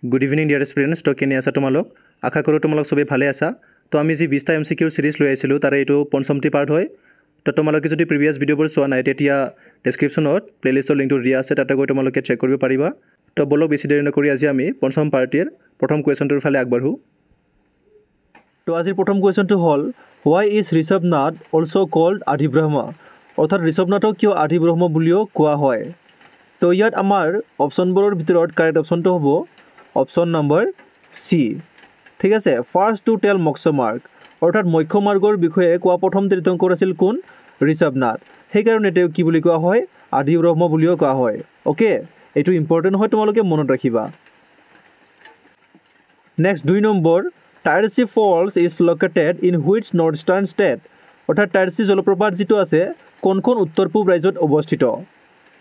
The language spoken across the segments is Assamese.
Good evening dear students. তো কেনে আছা তোমালোক? আশা কৰোঁ তোমালোক চবেই ভালে আছা। তো আমি যি 20টা MCQ চিৰিজ লৈ আহিছিলোঁ তাৰে এইটো পঞ্চমটি পাৰ্ট হয়। তো তোমালোকে যদি প্ৰিভিয়াছ ভিডিঅ'বোৰ চোৱা নাই তেতিয়া ডেছক্ৰিপশ্যনত প্লেলিষ্টৰ লিংকটো দিয়া আছে, তাতে গৈ তোমালোকে চেক কৰিব পাৰিবা। তো বলক বেছি দেৰি নকৰি আজি আমি পঞ্চম পাৰ্টিৰ প্ৰথম কুৱেশ্যনটোৰ ফালে আগবাঢ়োঁ। তো আজিৰ প্ৰথম কুৱেশ্যনটো হ'ল হোৱাই ইজ ঋষভনাথ অলছ' কল্ড আদি ব্ৰহ্ম, অৰ্থাৎ ঋষভনাথক কিয় আদি ব্ৰহ্ম বুলিও কোৱা হয়। তো ইয়াত আমাৰ অপশ্যনবোৰৰ ভিতৰত কাৰেক্ট অপশ্যনটো হ'ব অপশ্যন নম্বৰ চি। ঠিক আছে, ফাৰ্ষ্ট টু টেল মক্সমাৰ্গ, অৰ্থাৎ মক্ষমাৰ্গৰ বিষয়ে কোৱা প্ৰথম তীৰ্থংকৰ আছিল কোন? ঋষভনাথ। সেইকাৰণে তেওঁ কি বুলি কোৱা হয়? আদি ব্ৰহ্ম বুলিও কোৱা হয়। অ'কে, এইটো ইম্পৰ্টেণ্ট হয়, তোমালোকে মনত ৰাখিবা। Next 2 number, Tyrshi falls is located in which north eastern state, অৰ্থাৎ টাইৰচি জলপ্ৰপাত যিটো আছে কোনখন উত্তৰ পূব ৰাজ্যত অৱস্থিত।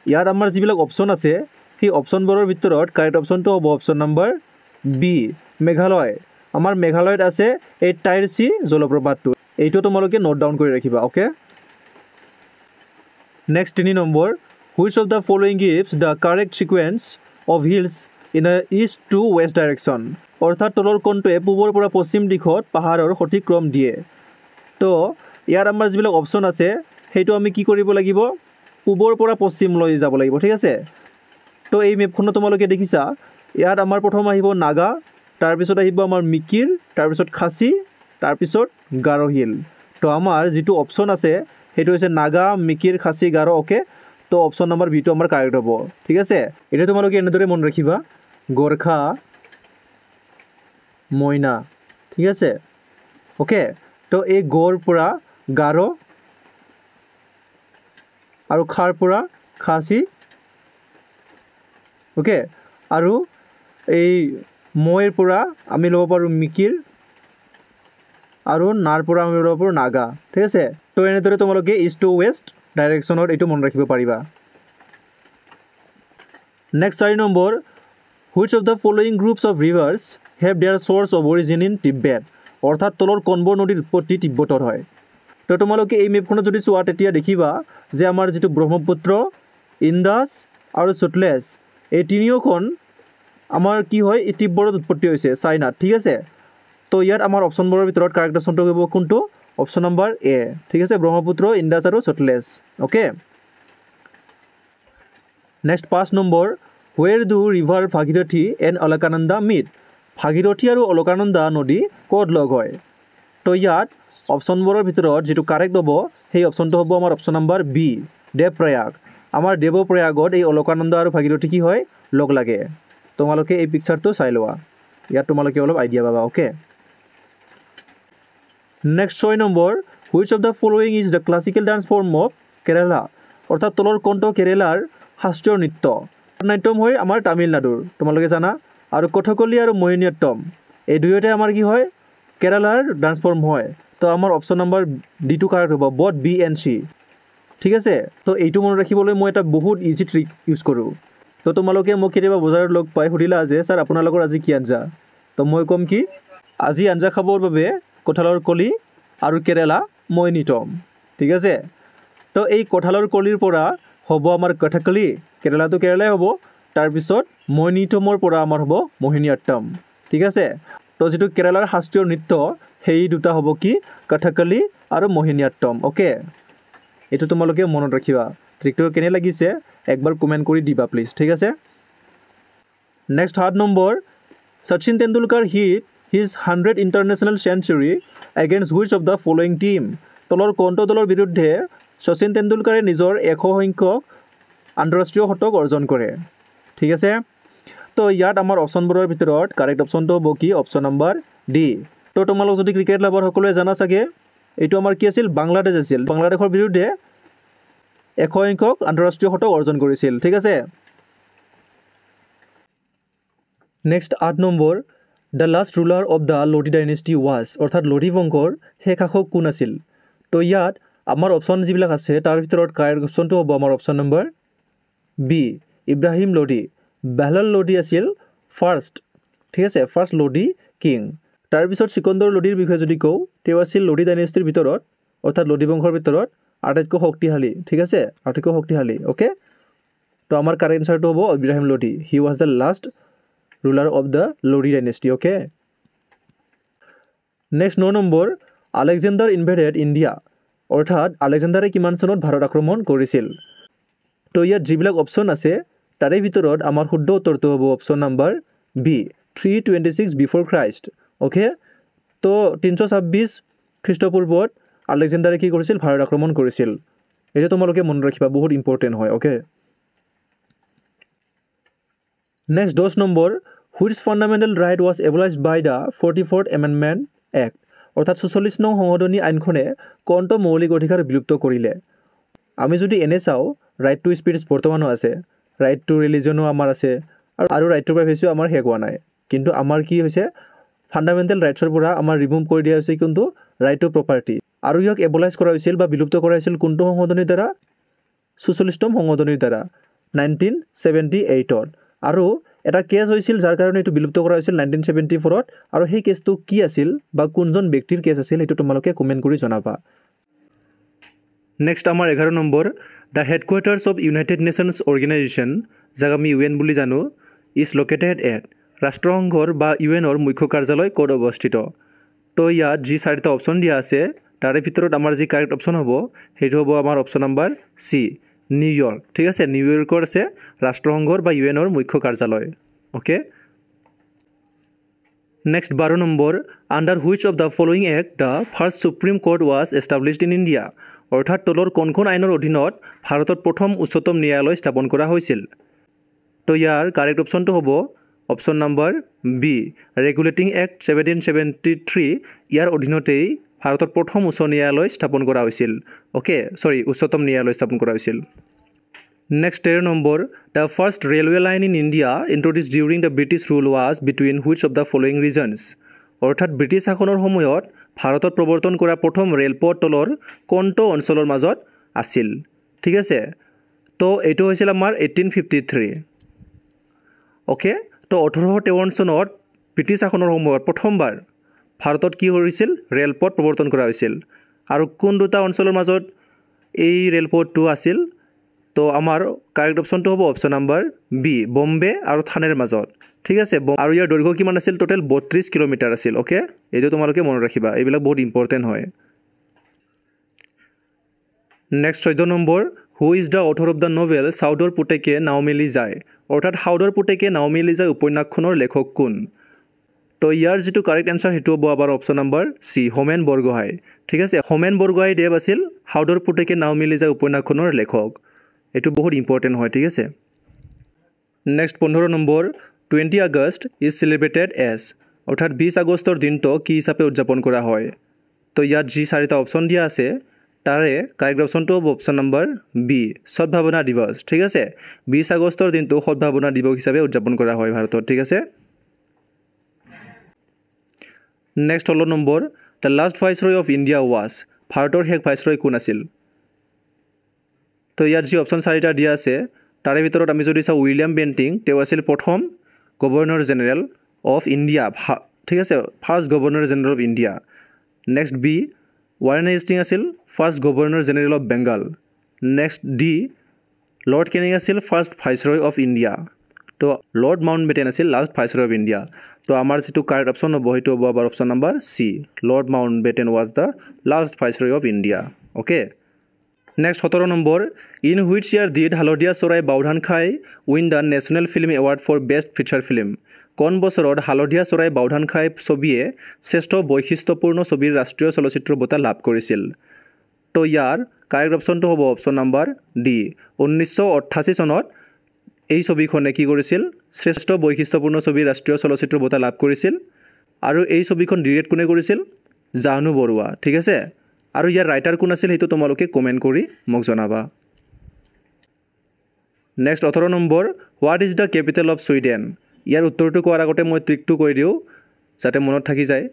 ইয়াত আমাৰ যিবিলাক অপশ্যন আছে সেই অপশ্যনবোৰৰ ভিতৰত কাৰেক্ট অপশ্যনটো হ'ব অপশ্যন নম্বৰ বি, মেঘালয়। আমাৰ মেঘালয়ত আছে এই টাইৰচি জলপ্ৰপাতটো। এইটো তোমালোকে নোট ডাউন কৰি ৰাখিবা। Okay, next 3 number, which of the following gives the correct sequence of hills in a east to west direction, অৰ্থাৎ তলৰ কোণটোৱে পূবৰ পৰা পশ্চিম দিশত পাহাৰৰ সঠিক ক্ৰম দিয়ে। তো ইয়াত আমাৰ যিবিলাক অপশ্যন আছে সেইটো আমি কি কৰিব লাগিব? পূবৰ পৰা পশ্চিমলৈ যাব লাগিব। ঠিক আছে, তো এই মেপখনত তোমালোকে দেখিছা ইয়াত আমাৰ প্ৰথম আহিব নাগা, তাৰপিছত আহিব আমাৰ মিকিৰ, তাৰপিছত খাচী, তাৰপিছত গাৰো হিল। তো আমাৰ যিটো অপশ্যন আছে সেইটো হৈছে নাগা, মিকিৰ, খাচী, গাৰো। অ'কে, তো অপশ্যন নম্বৰ বিটো আমাৰ কাৰেক্ট হ'ব। ঠিক আছে, এতিয়া তোমালোকে এনেদৰে মনত ৰাখিবা গোৰ্খা, মইনা। ঠিক আছে, অ'কে, তো এই গড় পৰা গাৰো আৰু খাৰ পৰা খাচী। অ'কে, আৰু এই মৈৰ পৰা আমি ল'ব পাৰোঁ মিকিৰ, আৰু নাৰ পৰা আমি ল'ব পাৰোঁ নাগা। ঠিক আছে, তো এনেদৰে তোমালোকে ইষ্ট টু ৱেষ্ট ডাইৰেকশ্যনত এইটো মনত ৰাখিব পাৰিবা। Next 4 number, which of the following groups of rivers have their source of origin in Tibet, অৰ্থাৎ তলৰ কোনবোৰ নদীৰ উৎপত্তি তিব্বতৰ হয়। তো তোমালোকে এই মেপখনত যদি চোৱা তেতিয়া দেখিবা যে আমাৰ যিটো ব্ৰহ্মপুত্ৰ, ইণ্ডাছ আৰু সটলেজ, এই তিনিওখন আমাৰ কি হয়? এই তিব্বতত উৎপত্তি হৈছে, চাইনাত। ঠিক আছে, তো ইয়াত আমাৰ অপশ্যনবোৰৰ ভিতৰত কাৰেক্ট অপশ্যনটো হ'ব কোনটো? Option number A. ঠিক আছে, ব্ৰহ্মপুত্ৰ, ইণ্ডাছ আৰু Sutlej. Okay, next 5 number, where do river Bhagirathi and Alaknanda meet, Bhagirathi আৰু অলকানন্দা নদী ক'ত লগ হয়? তো ইয়াত অপশ্যনবোৰৰ ভিতৰত যিটো কাৰেক্ট হ'ব সেই অপশ্যনটো হ'ব আমাৰ অপশ্যন নম্বৰ বি, দেৱপ্ৰয়াগ। আমাৰ দেৱপ্ৰয়াগত এই অলকানন্দা আৰু ভাগীৰথী কি হয়? লগ লাগে। তোমালোকে এই পিকচাৰটো চাই লোৱা, ইয়াত তোমালোকে অলপ আইডিয়া পাবা। Okay, next 6 number, which of the following is the classical dance form of Kerala, অৰ্থাৎ তলৰ কোনটো কেৰেলাৰ শাস্ত্ৰীয় নৃত্য? নাট্যম হয় আমাৰ তামিলনাডুৰ, তোমালোকে জানা, আৰু কথকলি আৰু মোহিনীঅট্টম এই দুয়োটাই আমাৰ কি হয়? কেৰেলাৰ ডান্স ফৰ্ম হয়। তো আমাৰ অপশ্যন নম্বৰ ডিটো কাৰেক্ট হ'ব, বথ বি এণ্ড চি। ঠিক আছে, তো এইটো মনত ৰাখিবলৈ মই এটা বহুত ইজি ট্ৰিক ইউজ কৰোঁ। তো তোমালোকে মোক কেতিয়াবা বজাৰত লগ পাই সুধিলা যে ছাৰ আপোনালোকৰ আজি কি আঞ্জা? তো মই ক'ম কি আজি আঞ্জা খাবৰ বাবে কঁঠালৰ কলি আৰু কেৰেলা মোহিনীঅট্টম। ঠিক আছে, তো এই কঁঠালৰ কলিৰ পৰা হ'ব আমাৰ কথকলি, কেৰেলাটো কেৰেলাই হ'ব, তাৰপিছত মোহিনীঅট্টমৰ পৰা আমাৰ হ'ব মোহিনীঅট্টম। ঠিক আছে, তো যিটো কেৰেলাৰ শাস্ত্ৰীয় নৃত্য সেই দুটা হ'ব কি? কথকলি আৰু মোহিনীঅট্টম। অ'কে, এইটো তোমালোকে মনত ৰাখিবা। ট্ৰিকটো কেনে লাগিছে একবাৰ কমেণ্ট কৰি দিবা প্লিজ। ঠিক আছে, next 7 number, Sachin Tendulkar hit his 100 international century against which of the following team, তলৰ কোনটো দলৰ বিৰুদ্ধে শচীন তেণ্ডুলকাৰে নিজৰ 100 সংখ্যক আন্তঃৰাষ্ট্ৰীয় শতক অৰ্জন কৰে? ঠিক আছে, তো ইয়াত আমাৰ অপশ্যনবোৰৰ ভিতৰত কাৰেক্ট অপশ্যনটো হ'ব কি? Option number D. তো তোমালোক যদি ক্ৰিকেট লাভাৰ সকলোৱে জানা চাগে এইটো আমাৰ কি আছিল? বাংলাদেশ আছিল। বাংলাদেশৰ বিৰুদ্ধে 100 সংখ্যক আন্তঃৰাষ্ট্ৰীয় শতক অৰ্জন কৰিছিল। ঠিক আছে, next 8 number, the last ruler of the Lodi dynasty was, অৰ্থাৎ লোধি বংশৰ শেষ শাসক কোন আছিল? তো ইয়াত আমাৰ অপশ্যন যিবিলাক আছে তাৰ ভিতৰত কাৰেক্ট অপশ্যনটো হ'ব আমাৰ option number B, Ibrahim Lodhi. Bahlul Lodhi আছিল ফাৰ্ষ্ট। ঠিক আছে, ফাৰ্ষ্ট লোধি কিং। তাৰপিছত চিকন্দৰ লোধিৰ বিষয়ে যদি কওঁ, তেওঁ আছিল লোধি ডাইনেষ্টিৰ ভিতৰত, অৰ্থাৎ লোধি বংশৰ ভিতৰত আটাইতকৈ শক্তিশালী। ঠিক আছে, আটাইতকৈ শক্তিশালী। অ'কে, তো আমাৰ কাৰেক্ট এনচাৰটো হ'ব Ibrahim Lodi. He was the last ruler of the Lodi dynasty. Okay. Next 9 number, Alexander invaded India. অৰ্থাৎ আলেকজাণ্ডাৰে কিমান চনত ভাৰত আক্ৰমণ কৰিছিল? তো ইয়াত যিবিলাক অপশ্যন আছে তাৰে ভিতৰত আমাৰ শুদ্ধ উত্তৰটো হ'ব option number B 326 before Christ. Okay, তো 326 খ্ৰীষ্টপূৰ্বত আলেকজাণ্ডাৰে কি কৰিছিল? ভাৰত আক্ৰমণ কৰিছিল। এইটো তোমালোকে মনত ৰাখিবা, বহুত ইম্পৰ্টেণ্ট হয়। Okay, next 10 number, which fundamental right was abolished by the 44th amendment act. অৰ্থাৎ 44 নং সংশোধনী আইনখনে কোনটো মৌলিক অধিকাৰ বিলুপ্ত কৰিলে? আমি যদি এনে চাওঁ, ৰাইট টু স্পীচ বৰ্তমানো আছে, ৰাইট টু ৰিলিজনো আমাৰ আছে, আৰু ৰাইট টু প্ৰাইভেচিও আমাৰ শেষ হোৱা নাই। কিন্তু আমাৰ কি হৈছে, ফাণ্ডামেণ্টেল ৰাইটছৰ পৰা আমাৰ ৰিমুভ কৰি দিয়া হৈছে কিন্তু ৰাইট টু প্ৰপাৰ্টি, আৰু ইয়াক এবলাইজ কৰা হৈছিল বা বিলুপ্ত কৰা হৈছিল কোনটো সংশোধনীৰ দ্বাৰা? 44তম সংশোধনীৰ দ্বাৰা 1978ত। আৰু এটা কেছ হৈছিল যাৰ কাৰণে এইটো বিলুপ্ত কৰা হৈছিল 1974ত, আৰু সেই কেছটো কি আছিল বা কোনজন ব্যক্তিৰ কেছ আছিল সেইটো তোমালোকে কমেণ্ট কৰি জনাবা। নেক্সট আমাৰ 11 number, the headquarters of United nations organisation, যাক আমি UN বুলি জানো, ইজ লোকেটেড এট। ৰাষ্ট্ৰসংঘৰ বা UNৰ মুখ্য কাৰ্যালয় ক'ত অৱস্থিত? তো ইয়াত যি 4টা অপশ্যন দিয়া আছে তাৰে ভিতৰত আমাৰ যি কাৰেক্ট অপশ্যন হ'ব সেইটো হ'ব আমাৰ অপশ্যন নাম্বাৰ চি, নিউয়ৰ্ক। ঠিক আছে, নিউয়ৰ্কৰ আছে ৰাষ্ট্ৰসংঘৰ বা UNৰ মুখ্য কাৰ্যালয়। Okay, next 12 number, under which of the following act the first supreme court was established in India. অৰ্থাৎ তলৰ কোনখন আইনৰ অধীনত ভাৰতত প্ৰথম উচ্চতম ন্যায়ালয় স্থাপন কৰা হৈছিল? তো ইয়াৰ কাৰেক্ট অপশ্যনটো হ'ব option number B, regulating act 1773। ইয়াৰ অধীনতেই ভাৰতত প্ৰথম উচ্চ ন্যায়ালয় স্থাপন কৰা হৈছিল। অ'কে, উচ্চতম ন্যায়ালয় স্থাপন কৰা হৈছিল। Next 13 number, the first railway line in India introduced during the British rule was between which of the following regions. অৰ্থাৎ ব্ৰিটিছ শাসনৰ সময়ত ভাৰতত প্ৰৱৰ্তন কৰা প্ৰথম ৰেলপথ তলৰ কোনটো অঞ্চলৰ মাজত আছিল? ঠিক আছে, তো এইটো হৈছিল আমাৰ 1853। অ'কে, তো 1853 চনত ব্ৰিটিছ শাসনৰ সময়ত প্ৰথমবাৰ ভাৰতত কি কৰিছিল? ৰেলপথ প্ৰৱৰ্তন কৰা হৈছিল। আৰু কোন দুটা অঞ্চলৰ মাজত এই ৰেলপথটো আছিল? তো আমাৰ কাৰেক্ট অপশ্যনটো হ'ব অপশ্যন নাম্বাৰ বি, বম্বে আৰু থানেৰ মাজত। ঠিক আছে, আৰু ইয়াৰ দৈৰ্ঘ্য কিমান আছিল? টোটেল 32 কিলোমিটাৰ আছিল। অ'কে, এইটো তোমালোকে মনত ৰাখিবা, এইবিলাক বহুত ইম্পৰ্টেণ্ট হয়। Next 14 number, who is the author of the novel Saudor Puteke Nao মেলি যায়। অৰ্থাৎ সাউদৰ পুতেকে নাও মেলি যায় উপন্যাসখনৰ লেখক কোন? তো ইয়াৰ যিটো কাৰেক্ট এনচাৰ সেইটো হ'ব আমাৰ option number C, Homen Borgohain. ঠিক আছে, হোমেন বৰগোহাঁই দেৱ আছিল সাউদৰ পুতেকে নাও মেলি যায় উপন্যাসখনৰ লেখক। এইটো বহুত ইম্পৰ্টেণ্ট হয়। ঠিক আছে, next 15 number, 20 August is celebrated as. অৰ্থাৎ 20 আগষ্টৰ দিনটো কি হিচাপে উদযাপন কৰা হয়? তো ইয়াত যি 4টা অপশ্যন দিয়া আছে তাৰে কাৰেক্ট অপশ্যনটো হ'ব অপশ্যন নাম্বাৰ বি, সদ্ভাৱনা দিৱস। ঠিক আছে, 20 আগষ্টৰ দিনটো সদ্ভাৱনা দিৱস হিচাপে উদযাপন কৰা হয় ভাৰতত। ঠিক আছে, next 16 number, the last viceroy of India was. ভাৰতৰ শেষ ভাইচৰয় কোন আছিল? তো ইয়াত যি অপশ্যন 4টা দিয়া আছে তাৰে ভিতৰত আমি যদি চাওঁ উইলিয়াম বেণ্টিং, তেওঁ আছিল প্ৰথম গভৰ্ণৰ জেনেৰেল অফ ইণ্ডিয়া। ঠিক আছে, first governor general of India. Next B, Warren Hastings আছিল first governor general of Bengal. Next D, Lord Canning আছিল ফাৰ্ষ্ট ভাইচৰয় অফ ইণ্ডিয়া। তো লৰ্ড মাউণ্ট বেটেন আছিল লাষ্ট ভাইচৰয় অফ ইণ্ডিয়া। তো আমাৰ যিটো কাৰেক্ট অপশ্যন হ'ব সেইটো হ'ব আমাৰ option number C, Lord Mountbatten was the last viceroy of India. Okay, next 17 number, in which year did Haladhiya Soraye Baodhan Khai win the national film award for best feature film. কোন বছৰত হালধীয়া চৰাই বাওধান খাই ছবিয়ে শ্ৰেষ্ঠ বৈশিষ্ট্যপূৰ্ণ ছবিৰ ৰাষ্ট্ৰীয় চলচ্চিত্ৰ বঁটা লাভ কৰিছিল? তো ইয়াৰ কাৰেক্ট অপশ্যনটো হ'ব অপশ্যন নাম্বাৰ ডি, 1988 চনত এই ছবিখনে কি কৰিছিল? শ্ৰেষ্ঠ বৈশিষ্ট্যপূৰ্ণ ছবিৰ ৰাষ্ট্ৰীয় চলচ্চিত্ৰ বঁটা লাভ কৰিছিল। আৰু এই ছবিখন ডিৰেক্ট কোনে কৰিছিল? জাহ্নু বৰুৱা। ঠিক আছে, আৰু ইয়াৰ ৰাইটাৰ কোন আছিল সেইটো তোমালোকে কমেণ্ট কৰি মোক জনাবা। Next 18 number, what is the capital of Sweden. ইয়াৰ উত্তৰটো কোৱাৰ আগতে মই ট্ৰিকটো কৈ দিওঁ যাতে মনত থাকি যায়।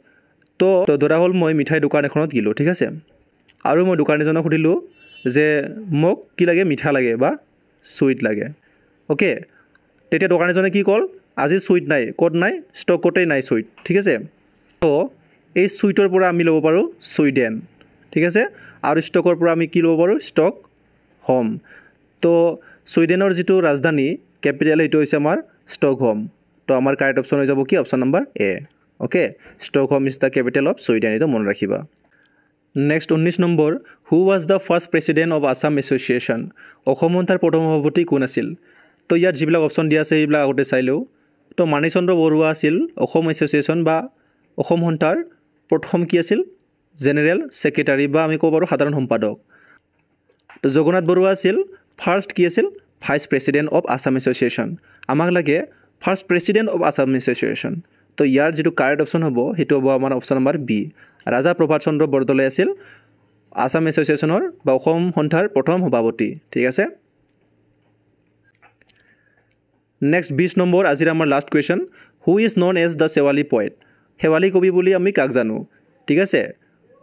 তো ধৰা হ'ল মই মিঠাই দোকান এখনত গ'লোঁ। ঠিক আছে, আৰু মই দোকানীজনক সুধিলোঁ যে মোক কি লাগে? মিঠা লাগে বা চুইট লাগে। অ'কে, তেতিয়া দোকানীজনে কি ক'ল? আজি চুইট নাই। ক'ত নাই? ষ্টকতেই নাই চুইট। ঠিক আছে, তো এই চুইটৰ পৰা আমি ল'ব পাৰোঁ ছুইডেন। ঠিক আছে, আৰু ষ্টকৰ পৰা আমি কি ল'ব পাৰোঁ? Stock home. তো ছুইডেনৰ যিটো ৰাজধানী কেপিটেল সেইটো হৈছে আমাৰ ষ্টকহোম। তো আমাৰ কাৰেক্ট অপশ্যন হৈ যাব কি option number A okay Stockholm is the capital of Sweden এইটো মনত ৰাখিবা next 19 number who was the first president of Assam association Assam সন্থাৰ প্ৰথম সভাপতি কোন আছিল তো ইয়াত যিবিলাক অপশ্যন দিয়া আছে সেইবিলাক আগতে চাই লওঁ তো মাণিকচন্দ্ৰ বৰুৱা আছিল অসম এছ'চিয়েশ্যন বা অসম সন্থাৰ প্ৰথম কি আছিল জেনেৰেল ছেক্ৰেটাৰী বা আমি ক'ব পাৰোঁ সাধাৰণ সম্পাদক তো জগন্নাথ বৰুৱা আছিল ফাৰ্ষ্ট কি আছিল vice president of Assam association আমাক লাগে first president of Assam association তো ইয়াৰ যিটো কাৰেক্ট অপশ্যন হ'ব সেইটো হ'ব আমাৰ অপশ্যন নম্বৰ বি ৰাজা প্ৰভাত চন্দ্ৰ বৰদলৈ আছিল আছাম এছ'চিয়েশ্যনৰ বা অসম সন্থাৰ প্ৰথম সভাপতি ঠিক আছে নেক্সট 20 নম্বৰ আজিৰ আমাৰ last question who is known as the Sewali poet শেৱালি কবি বুলি আমি কাক জানো ঠিক আছে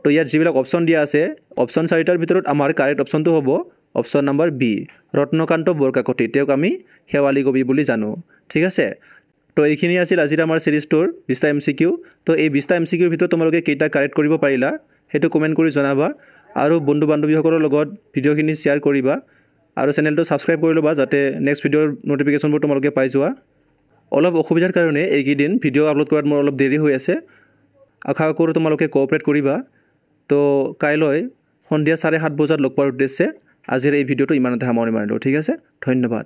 তো ইয়াত যিবিলাক অপশ্যন দিয়া আছে অপশ্যন 4টাৰ ভিতৰত আমাৰ কাৰেক্ট অপশ্যনটো হ'ব option number B Ratnakanta Barkakati তেওঁক আমি শেৱালি কবি বুলি জানো ঠিক আছে তো এইখিনি আছিল আজিৰ আমাৰ সিৰিজটোৰ 20টা MCQ তো এই 20টা MCQৰ ভিতৰত তোমালোকে কেইটা কাৰেক্ট কৰিব পাৰিলা সেইটো কমেণ্ট কৰি জনাবা আৰু বন্ধু বান্ধৱীসকলৰ লগত ভিডিঅ'খিনি শ্বেয়াৰ কৰিবা আৰু চেনেলটো ছাবস্ক্ৰাইব কৰি ল'বা যাতে নেক্সট ভিডিঅ'ৰ ন'টিফিকেশ্যনবোৰ তোমালোকে পাই যোৱা অলপ অসুবিধাৰ কাৰণে এইকেইদিন ভিডিঅ' আপলোড কৰাত মোৰ অলপ দেৰি হৈ আছে আশা কৰোঁ তোমালোকে কোঅপাৰেট কৰিবা তো কাইলৈ সন্ধিয়া 7:30 বজাত লগ পোৱাৰ উদ্দেশ্যে আজিৰ এই ভিডিঅ'টো ইমানতে সামৰণি মাৰিলোঁ ঠিক আছে ধন্যবাদ